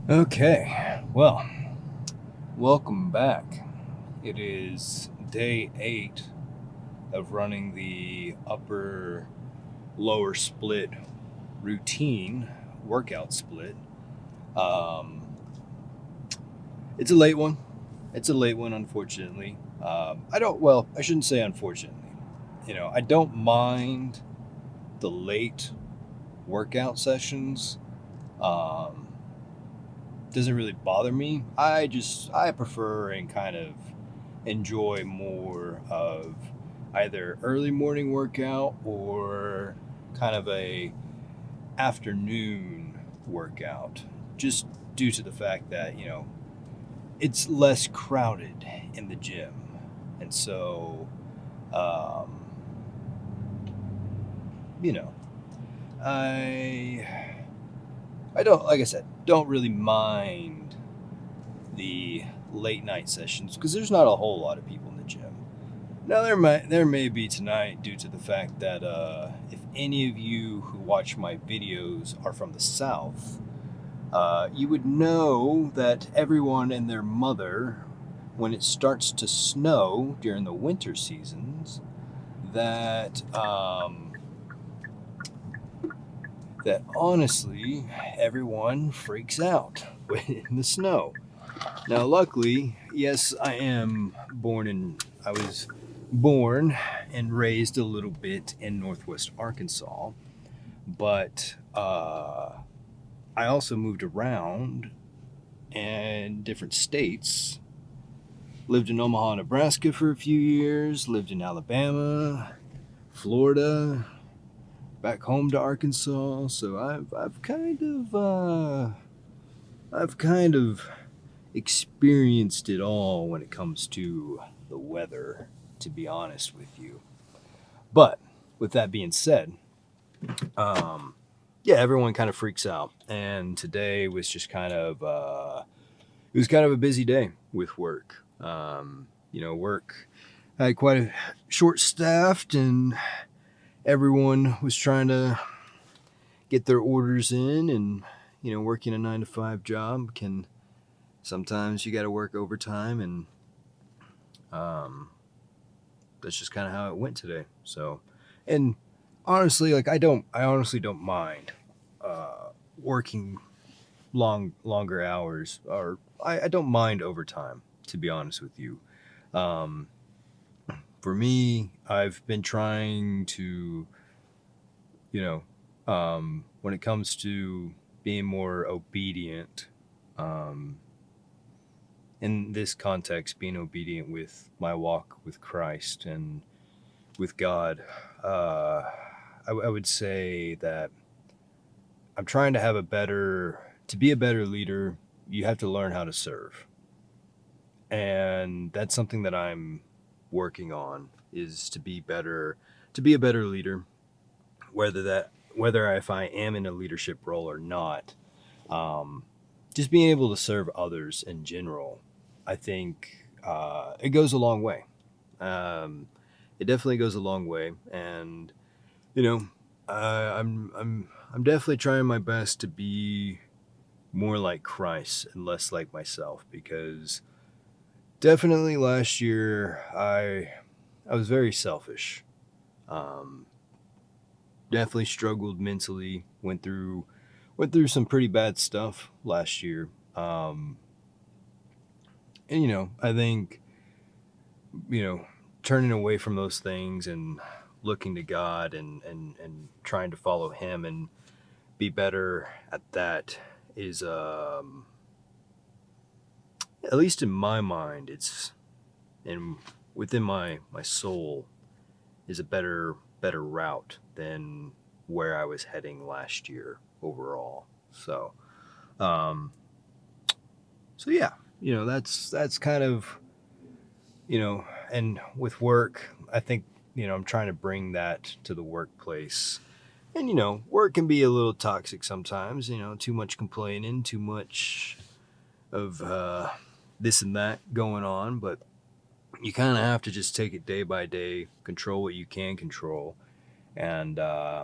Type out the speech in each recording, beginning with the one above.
Okay, well, welcome back. It is day 8 of running the upper lower split routine workout split. Um, it's a late one. It's a late one, unfortunately. I shouldn't say unfortunately. I don't mind the late workout sessions. Um, doesn't really bother me. I prefer and kind of enjoy more of either early morning workout or kind of a afternoon workout, just due to the fact that it's less crowded in the gym. And so um, you know I I don't, like I said, don't really mind the late night sessions because there's not a whole lot of people in the gym. Now there may be tonight due to the fact that if any of you who watch my videos are from the South, you would know that everyone and their mother, when it starts to snow during the winter seasons, that that honestly everyone freaks out in the snow. Now, luckily, yes, I was born and raised a little bit in Northwest Arkansas, but I also moved around in different states. Lived in Omaha, Nebraska for a few years. Lived in Alabama, Florida, back home to Arkansas. So I've kind of experienced it all when it comes to the weather, to be honest with you. But with that being said, um, yeah, everyone kind of freaks out, and today was just it was kind of a busy day with work. Work had quite a short staffed, and everyone was trying to get their orders in, and working a 9 to 5 job can sometimes you got to work overtime, and um, that's just kind of how it went today. So, and honestly, I honestly don't mind working longer hours, or I don't mind overtime, to be honest with you. Um, for me, I've been trying to, you when it comes to being more obedient, um, in this context, being obedient with my walk with Christ and with God, uh, I would say that I'm trying to to be a better leader, you have to learn how to serve. And that's something that I'm working on, is to be a better leader, whether if I am in a leadership role or not. Um, just being able to serve others in general, I think it goes a long way. Um, it definitely goes a long way, and you know, I'm definitely trying my best to be more like Christ and less like myself, because definitely last year I was very selfish. Um, definitely struggled mentally. Went through some pretty bad stuff last year. And I think you know turning away from those things and looking to God, and trying to follow Him and be better at that is, at least in my mind, it's and within my soul, is a better route than where I was heading last year overall. Um, so yeah, that's kind of, and with work, I think, I'm trying to bring that to the workplace. And work can be a little toxic sometimes. Too much complaining, too much of this and that going on. But you kind of have to just take it day by day, control what you can control. And I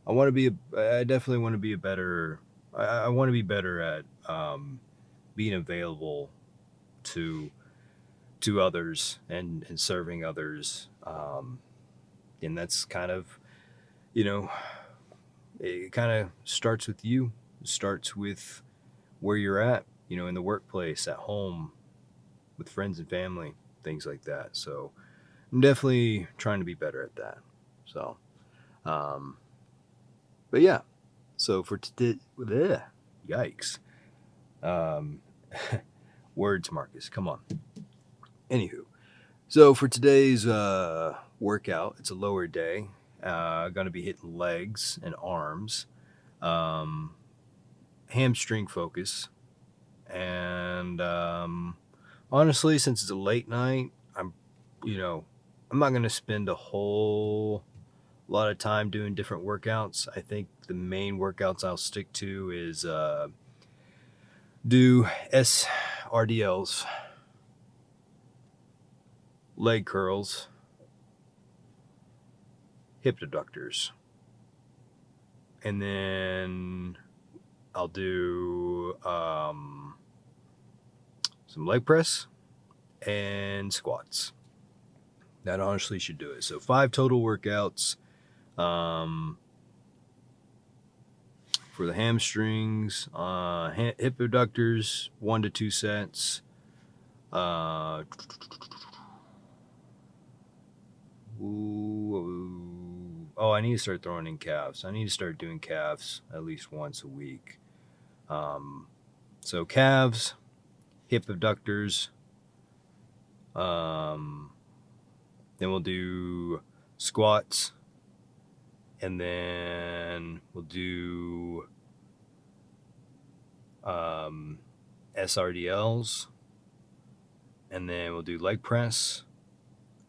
I definitely want to be a better. I want to be better at being available to others and serving others. And that's kind of, you know, it kind of starts with you. It starts with where you're at, in the workplace, at home, with friends and family, things like that. So I'm definitely trying to be better at that. So, um, but yeah. So for today, yikes. Um, words, Marcus. Come on. Anywho, so for today's workout, it's a lower day. Going to be hitting legs and arms, um, hamstring focus, and honestly, since it's a late night, you know, I'm not going to spend a whole lot of time doing different workouts. I think the main workouts I'll stick to is do SRDLs, leg curls, hip abductors, and then I'll do some leg press and squats. That honestly should do it. So 5 total workouts. For the hamstrings, hip abductors, 1 to 2 sets. Oh, I need to start throwing in calves. I need to start doing calves at least once a week. So calves, hip abductors. Then we'll do squats, and then we'll do SRDLs, and then we'll do leg press,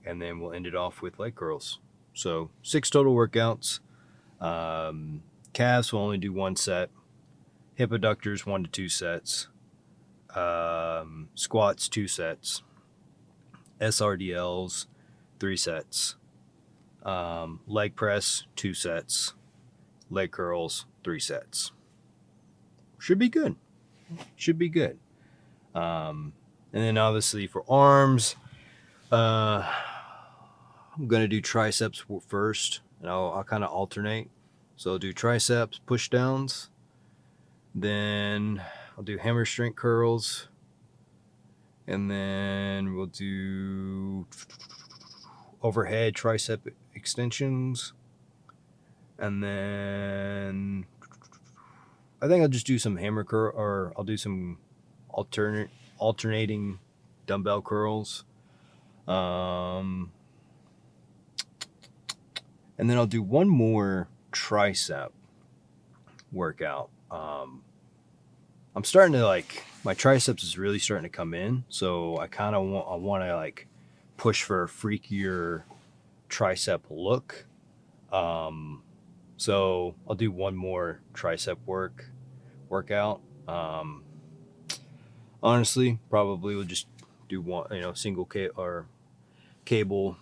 and then we'll end it off with leg curls. So 6 total workouts. Calves will only do 1 set. Hip abductors, 1 to 2 sets. Squats, 2 sets. SRDLs, 3 sets. Leg press, 2 sets. Leg curls, 3 sets. Should be good. And then obviously for arms, I'm gonna do triceps first, and I'll kind of alternate. So I'll do triceps push downs, then I'll do hammer strength curls, and then we'll do overhead tricep extensions, and then I think I'll just do some hammer curl, or I'll do some alternating dumbbell curls. And then I'll do one more tricep workout. I'm starting to my triceps is really starting to come in, so I kind of want to push for a freakier tricep look. So I'll do one more tricep workout. Honestly, probably we'll just do one, single cable, cable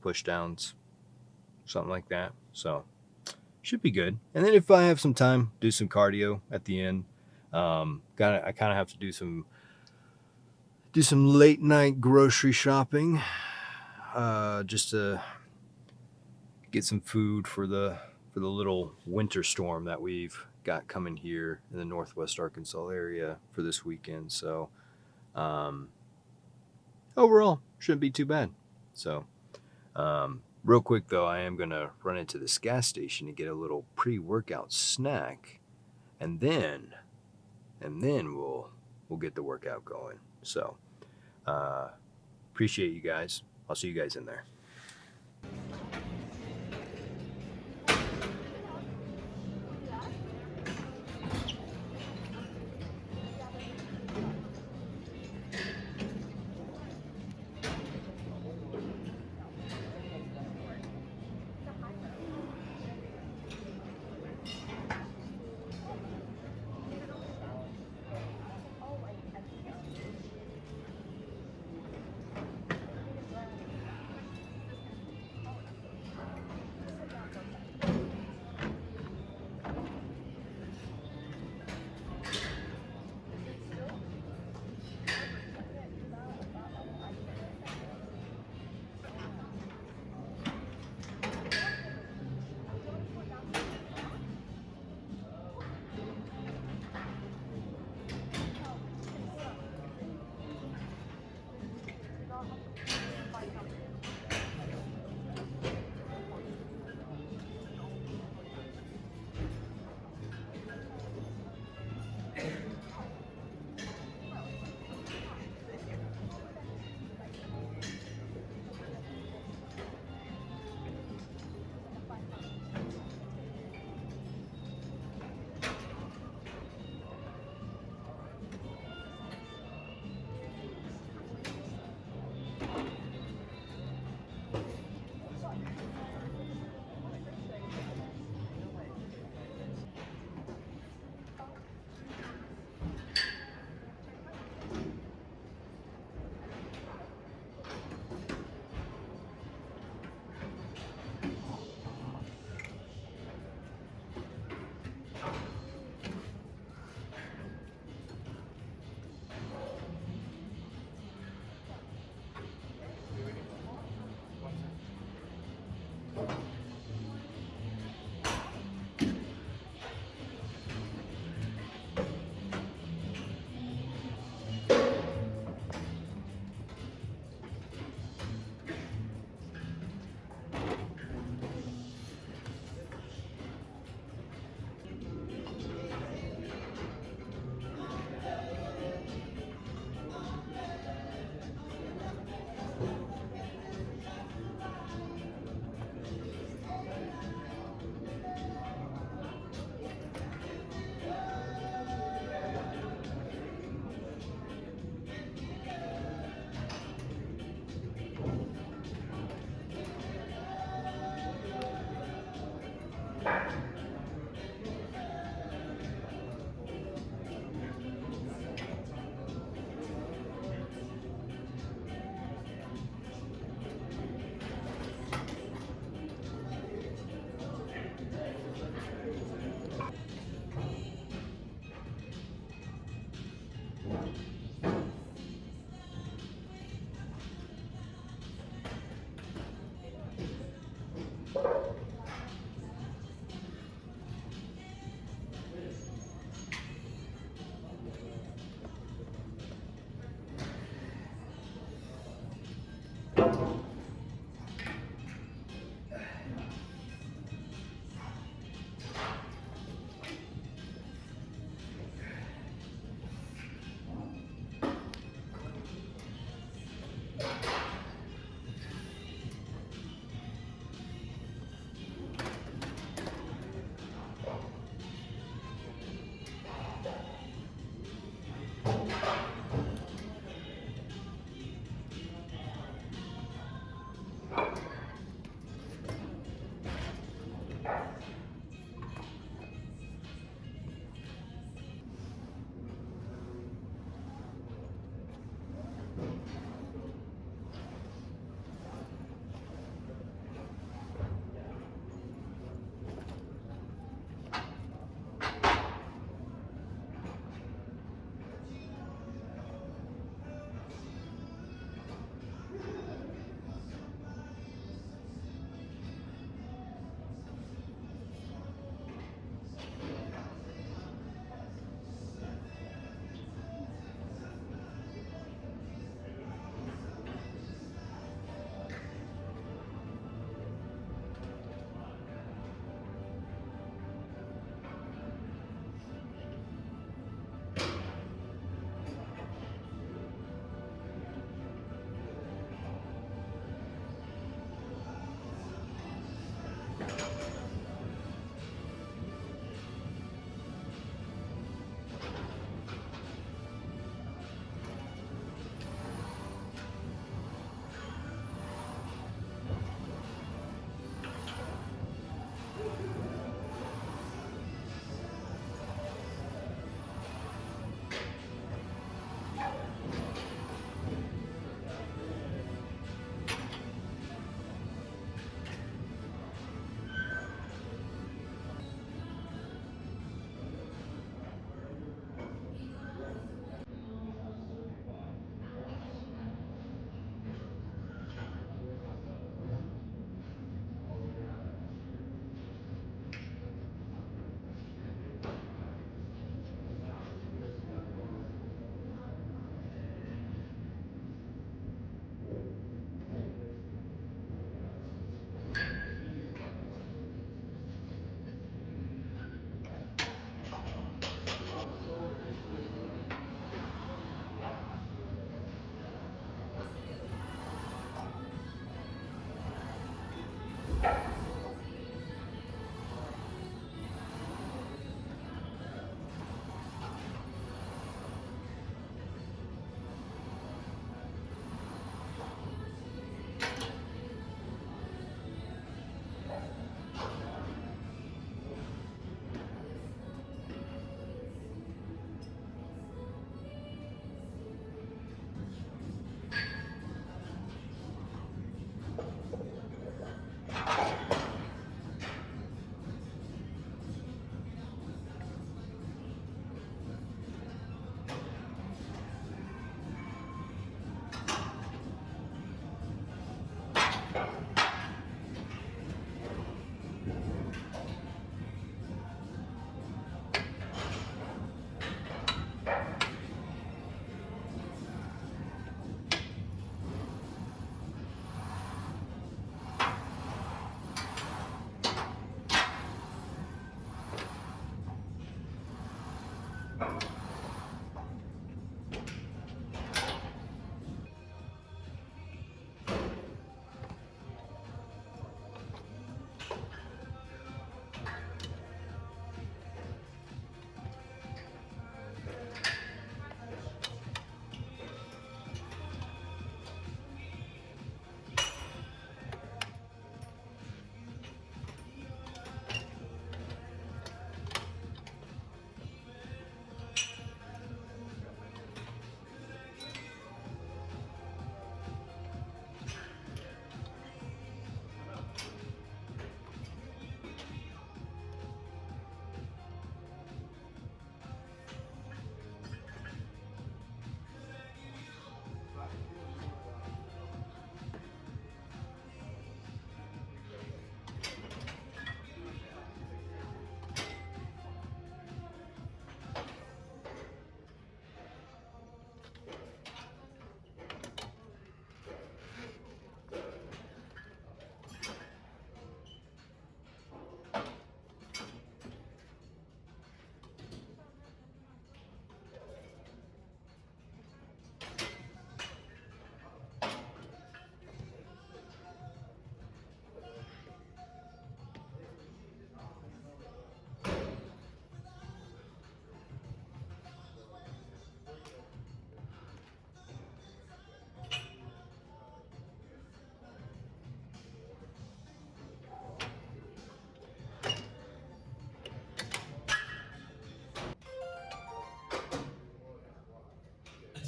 push downs, something like that. So should be good. And then if I have some time, do some cardio at the end. I kind of have to do some late night grocery shopping, just to get some food for the little winter storm that we've got coming here in the Northwest Arkansas area for this weekend. So overall, shouldn't be too bad. So real quick though, I am gonna run into this gas station to get a little pre-workout snack, and then we'll get the workout going. So appreciate you guys. I'll see you guys in there.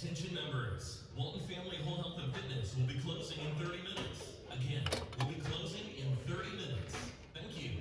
Attention members, Walton Family Whole Health and Fitness will be closing in 30 minutes. Again, we'll be closing in 30 minutes. Thank you.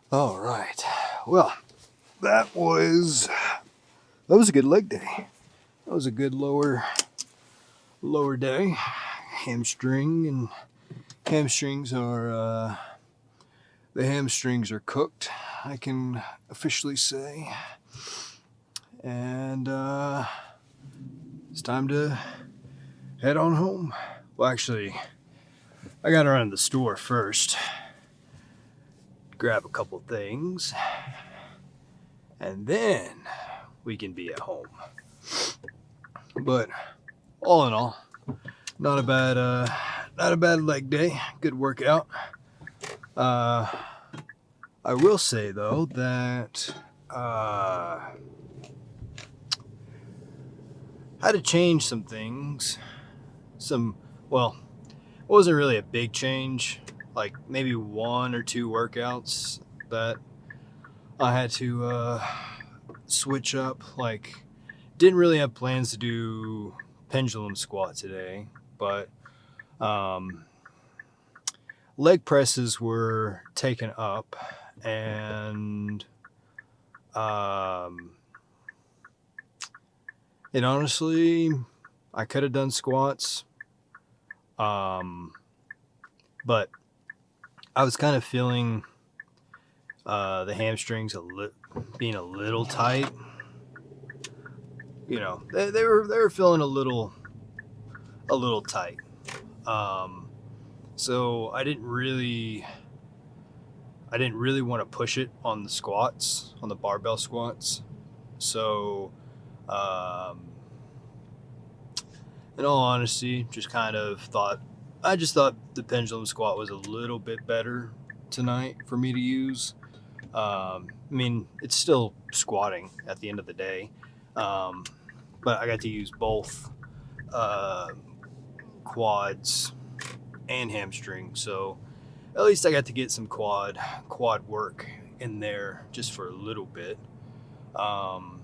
All right. Well, that was a good leg day. That was a good lower day. Hamstrings are the hamstrings are cooked, I can officially say. And it's time to head on home. Well, actually, I gotta run to the store first, grab a couple things, and then we can be at home. But all in all, not a bad leg day. Good workout. I will say though that I had to change some things. Well, it wasn't really a big change. Like maybe one or two workouts that I had to switch up. Like, didn't really have plans to do pendulum squat today, but leg presses were taken up, and honestly, I could have done squats, but I was kind of feeling the hamstrings being a little tight. You know, they were feeling a little tight. So I didn't really want to push it on the squats, on the barbell squats. So, in all honesty, I just thought the pendulum squat was a little bit better tonight for me to use. I mean, it's still squatting at the end of the day, but I got to use both quads and hamstring, so at least I got to get some quad work in there just for a little bit. Um,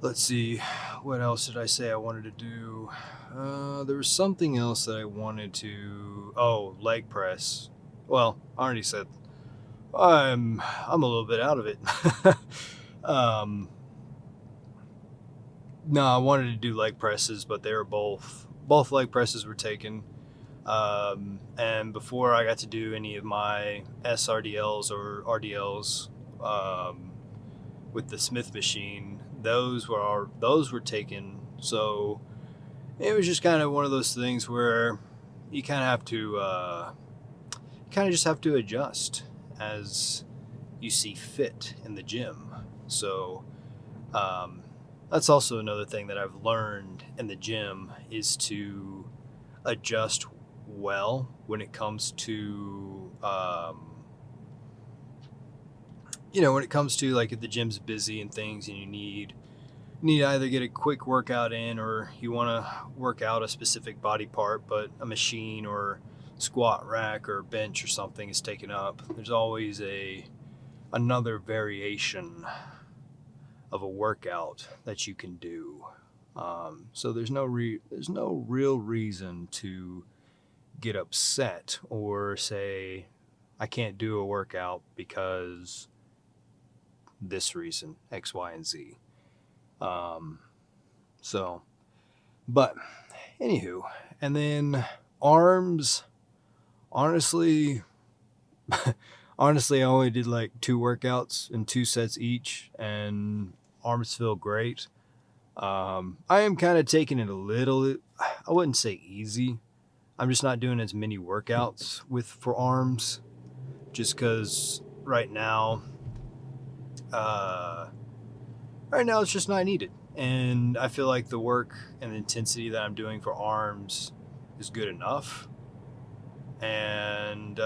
let's see, what else did I say I wanted to do? There was something else that I wanted to. Oh, leg press. Well, I already said I'm a little bit out of it. um, no, I wanted to do leg presses, but they were both leg presses were taken. And before I got to do any of my SRDLs or RDLs with the Smith machine, those were taken. So it was just kind of one of those things where you kind of have to just have to adjust as you see fit in the gym. So that's also another thing that I've learned in the gym is to adjust well when it comes to when it comes to like if the gym's busy and things and you need to either get a quick workout in or you want to work out a specific body part but a machine or squat rack or bench or something is taken up. There's always another variation of a workout that you can do. So there's no real reason to get upset or say I can't do a workout because this reason X, Y, and Z. So, but anywho, and then arms. Honestly, I only did like 2 workouts and 2 sets each, and arms feel great. I am kind of taking it a little, I wouldn't say easy. I'm just not doing as many workouts for arms just because right now it's just not needed. And I feel like the work and the intensity that I'm doing for arms is good enough. And,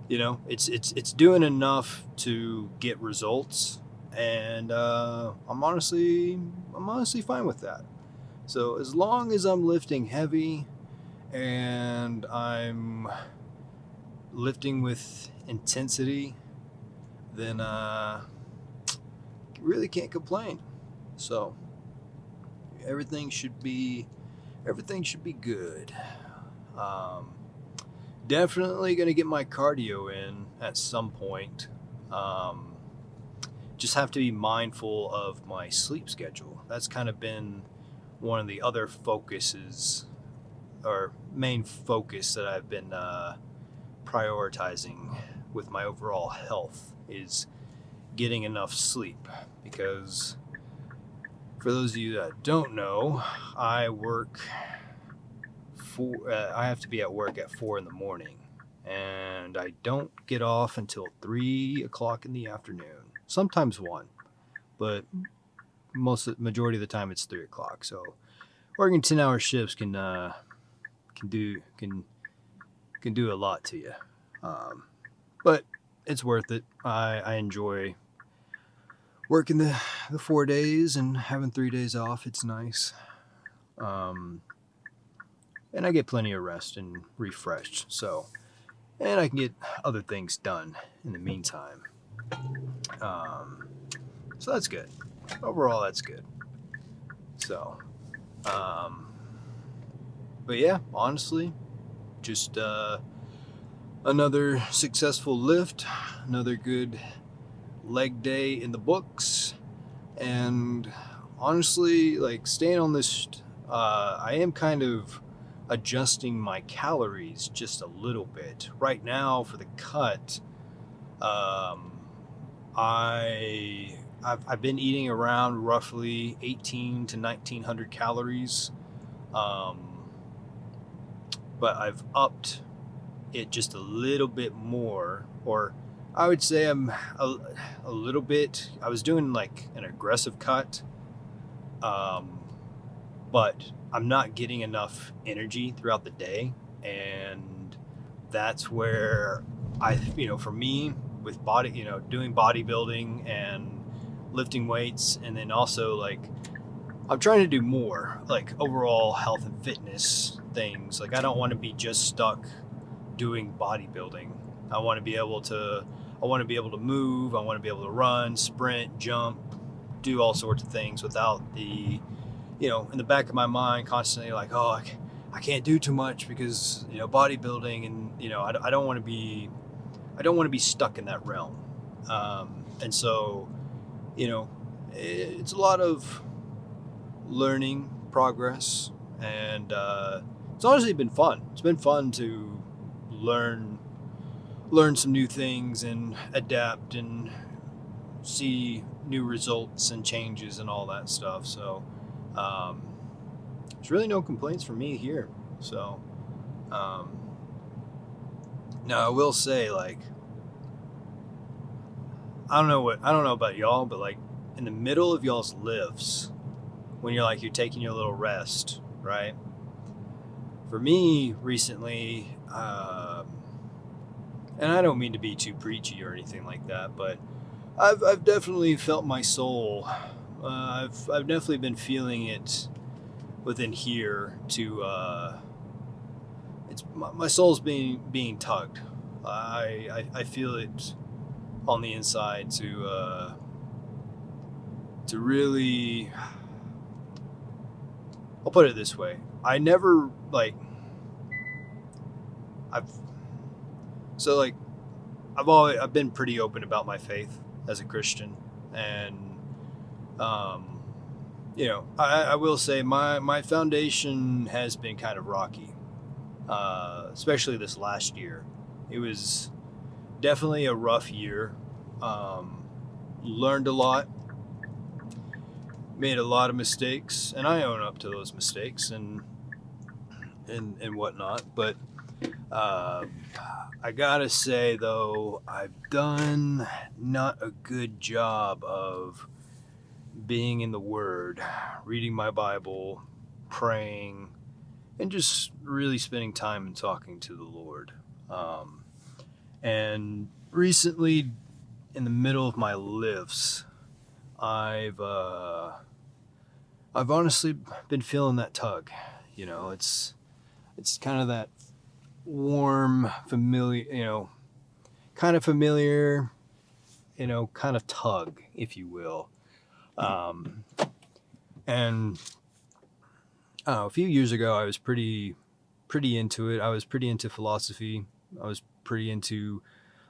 it's doing enough to get results. And I'm honestly fine with that. So as long as I'm lifting heavy and I'm lifting with intensity, then really can't complain. So everything should be good. Definitely gonna get my cardio in at some point. Just have to be mindful of my sleep schedule. That's kind of been one of the other focuses or main focus that I've been prioritizing with my overall health is getting enough sleep, because for those of you that don't know, I have to be at work at 4 in the morning, and I don't get off until 3 o'clock in the afternoon. Sometimes 1, but majority of the time it's 3 o'clock. So working 10-hour shifts can do a lot to you, but it's worth it. I enjoy working the 4 days and having 3 days off. It's nice. And I get plenty of rest and refreshed. And I can get other things done in the meantime. So that's good. Overall, that's good. So, but yeah, honestly, just another successful lift, another good leg day in the books, and honestly, like staying on this, I am kind of adjusting my calories just a little bit right now for the cut. I've been eating around roughly 18 to 1900 calories, but I've upped it just a little bit more, or I would say I'm a little bit. I was doing like an aggressive cut, but I'm not getting enough energy throughout the day, and that's where for me with body, doing bodybuilding and lifting weights, and then also like I'm trying to do more like overall health and fitness things. Like I don't want to be just stuck doing bodybuilding. I want to be able to move, I want to be able to run, sprint, jump, do all sorts of things without the, in the back of my mind constantly like, oh, I can't do too much because, bodybuilding, and, I don't want to be stuck in that realm. And so, it's a lot of learning progress, and it's honestly been fun. It's been fun to learn some new things and adapt and see new results and changes and all that stuff. So there's really no complaints from me here. So now I will say, like, I don't know about y'all, but like in the middle of y'all's lifts, when you're taking your little rest, right? For me recently, and I don't mean to be too preachy or anything like that, but I've definitely felt my soul. I've definitely been feeling it within here. It's my soul's being tugged. I feel it on the inside to really. I'll put it this way: I never I've so like I've been pretty open about my faith as a Christian, and I will say my foundation has been kind of rocky, especially this last year. It was definitely a rough year. Learned a lot, made a lot of mistakes, and I own up to those mistakes and whatnot. But I gotta say though, I've done not a good job of being in the Word, reading my Bible, praying, and just really spending time and talking to the Lord. And recently, in the middle of my lifts, I've honestly been feeling that tug. It's kind of that warm, familiar, kind of familiar, kind of tug, if you will. And I don't know, a few years ago, I was pretty into it. I was pretty into philosophy. I was pretty into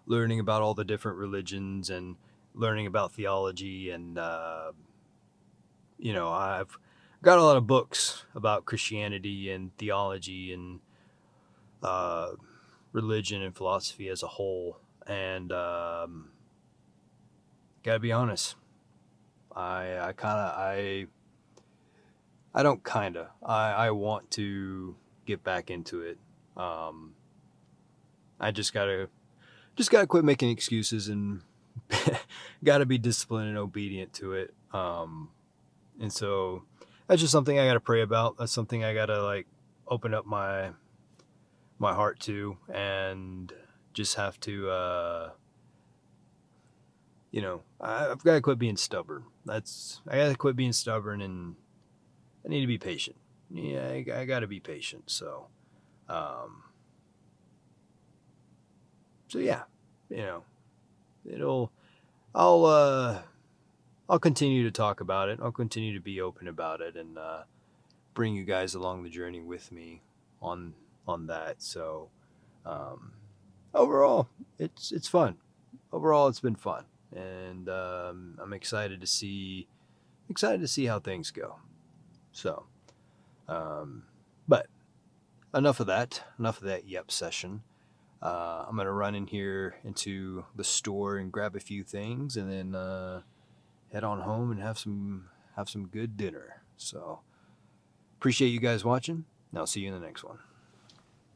learning about all the different religions and learning about theology. And, I've got a lot of books about Christianity and theology and religion and philosophy as a whole. And gotta be honest, I want to get back into it. I just gotta quit making excuses and gotta be disciplined and obedient to it. And so that's just something I gotta pray about. That's something I gotta open up my heart to, and just have to I've got to quit being stubborn. I got to quit being stubborn, and I need to be patient. Yeah, I got to be patient. So yeah, I'll continue to talk about it. I'll continue to be open about it, and bring you guys along the journey with me on that. So overall, it's fun. Overall, it's been fun, and I'm excited to see how things go. So, but enough of that yep session. I'm gonna run in here into the store and grab a few things, and then head on home and have some good dinner. So appreciate you guys watching, and I'll see you in the next one.